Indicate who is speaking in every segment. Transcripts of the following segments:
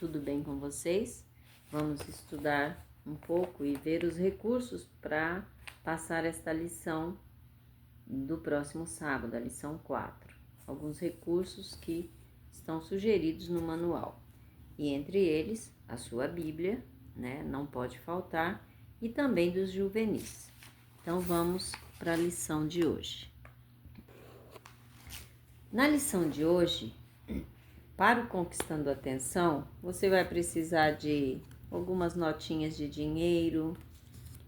Speaker 1: tudo bem com vocês? Vamos estudar um pouco e ver os recursos para passar esta lição do próximo sábado, a lição 4. Alguns recursos que estão sugeridos no manual. E entre eles, a sua Bíblia, né? Não pode faltar, e também dos juvenis. Então vamos para a lição de hoje. Na lição de hoje, para o Conquistando a Atenção, você vai precisar de algumas notinhas de dinheiro.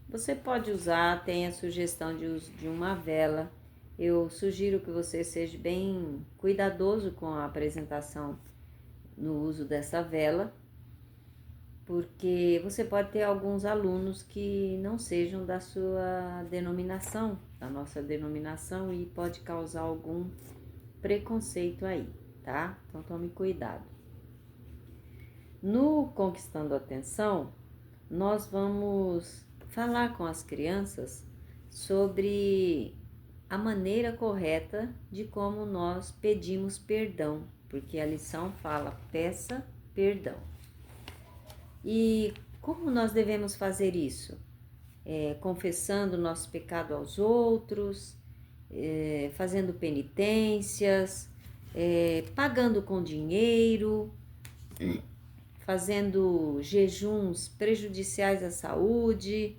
Speaker 1: Você pode usar, tem a sugestão de uso de uma vela. Eu sugiro que você seja bem cuidadoso com a apresentação no uso dessa vela, porque você pode ter alguns alunos que não sejam da sua denominação, da nossa denominação, e pode causar algum preconceito aí, tá? Então tome cuidado. No Conquistando a Atenção, nós vamos falar com as crianças sobre a maneira correta de como nós pedimos perdão, porque a lição fala: peça perdão. E como nós devemos fazer isso? Confessando o nosso pecado aos outros, fazendo penitências, pagando com dinheiro, fazendo jejuns prejudiciais à saúde,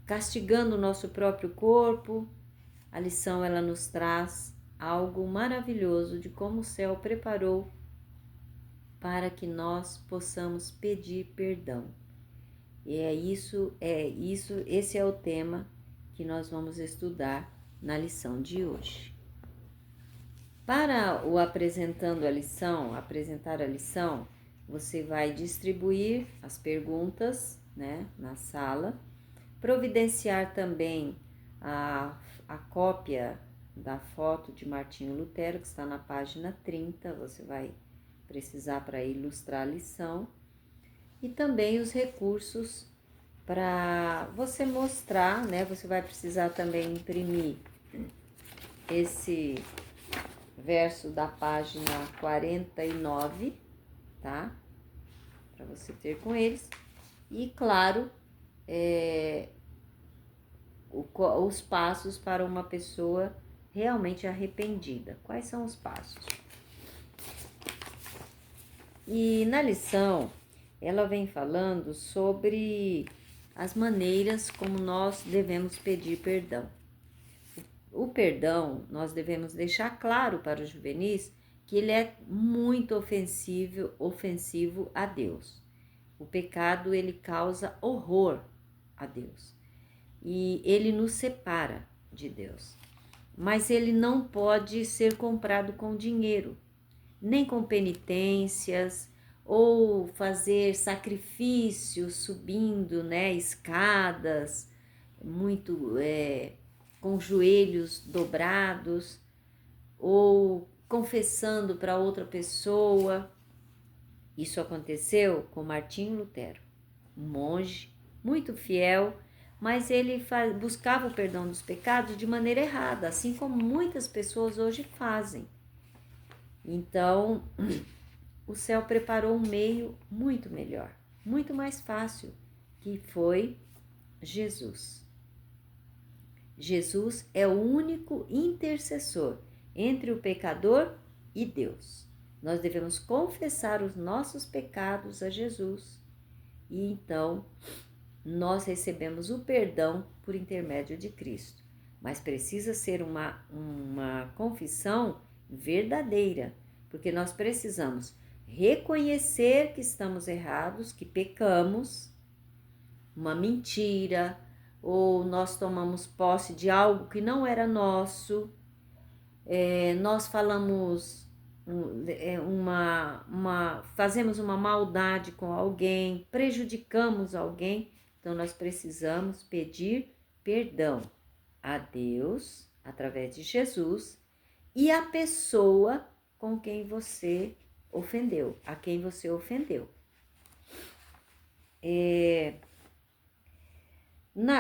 Speaker 1: castigando o nosso próprio corpo. A lição ela nos traz algo maravilhoso de como o céu preparou para que nós possamos pedir perdão. E esse é o tema que nós vamos estudar na lição de hoje. Para o apresentar a lição, você vai distribuir as perguntas, né, na sala, providenciar também a cópia da foto de Martinho Lutero, que está na página 30, você vai precisar para ilustrar a lição, e também os recursos para você mostrar, né? Você vai precisar também imprimir esse verso da página 49, tá? Para você ter com eles. E, claro, os passos para uma pessoa realmente arrependida. Quais são os passos? E na lição, ela vem falando sobre as maneiras como nós devemos pedir perdão. O perdão, nós devemos deixar claro para os juvenis que ele é muito ofensivo a Deus. O pecado, ele causa horror a Deus e ele nos separa de Deus. Mas ele não pode ser comprado com dinheiro, nem com penitências ou fazer sacrifícios subindo, né, escadas, muito com joelhos dobrados, ou confessando para outra pessoa. Isso aconteceu com Martinho Lutero, um monge muito fiel, mas ele buscava o perdão dos pecados de maneira errada, assim como muitas pessoas hoje fazem. Então, o céu preparou um meio muito melhor, muito mais fácil, que foi Jesus. Jesus é o único intercessor entre o pecador e Deus. Nós devemos confessar os nossos pecados a Jesus e então nós recebemos o perdão por intermédio de Cristo. Mas precisa ser uma confissão verdadeira, porque nós precisamos reconhecer que estamos errados, que pecamos, uma mentira, ou nós tomamos posse de algo que não era nosso, nós falamos fazemos uma maldade com alguém, prejudicamos alguém, então nós precisamos pedir perdão a Deus, através de Jesus, e a pessoa com quem você ofendeu, a quem você ofendeu.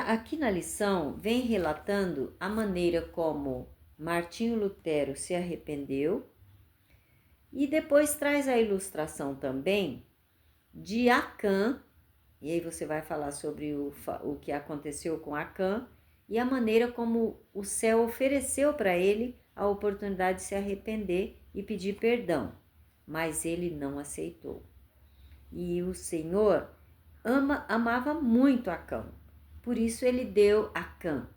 Speaker 1: Aqui na lição vem relatando a maneira como Martinho Lutero se arrependeu e depois traz a ilustração também de Acã, e aí você vai falar sobre o que aconteceu com Acã e a maneira como o céu ofereceu para ele a oportunidade de se arrepender e pedir perdão, mas ele não aceitou. E o Senhor amava muito Acã, por isso ele deu Acã,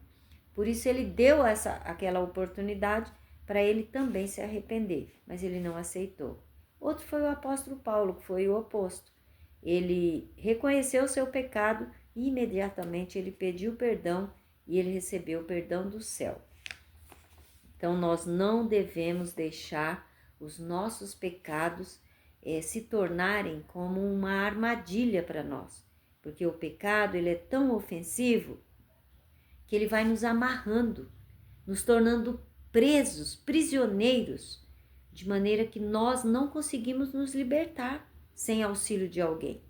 Speaker 1: por isso ele deu aquela oportunidade para ele também se arrepender, mas ele não aceitou. Outro foi o apóstolo Paulo, que foi o oposto. Ele reconheceu o seu pecado e imediatamente ele pediu perdão e ele recebeu o perdão do céu. Então nós não devemos deixar os nossos pecados se tornarem como uma armadilha para nós, porque o pecado ele é tão ofensivo que ele vai nos amarrando, nos tornando presos, prisioneiros, de maneira que nós não conseguimos nos libertar sem auxílio de alguém.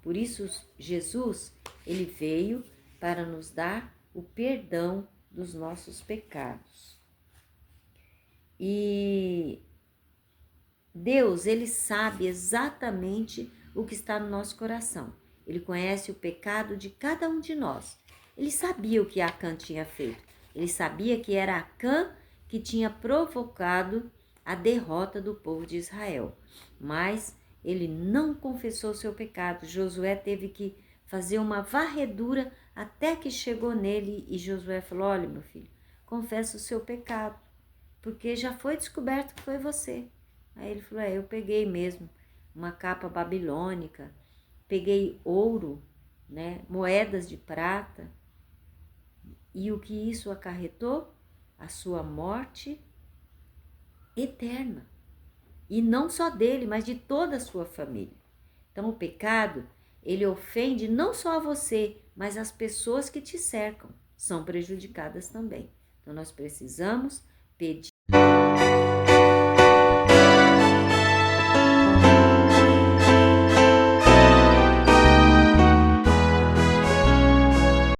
Speaker 1: Por isso, Jesus, ele veio para nos dar o perdão dos nossos pecados. E Deus, ele sabe exatamente o que está no nosso coração. Ele conhece o pecado de cada um de nós. Ele sabia o que Acã tinha feito. Ele sabia que era Acã que tinha provocado a derrota do povo de Israel. Mas ele não confessou seu pecado. Josué teve que fazer uma varredura até que chegou nele e Josué falou: olha, meu filho, confessa o seu pecado, porque já foi descoberto que foi você. Aí ele falou: eu peguei mesmo uma capa babilônica, peguei ouro, né, moedas de prata. E o que isso acarretou? A sua morte eterna. E não só dele, mas de toda a sua família. Então o pecado, ele ofende não só a você, mas as pessoas que te cercam são prejudicadas também. Então nós precisamos pedir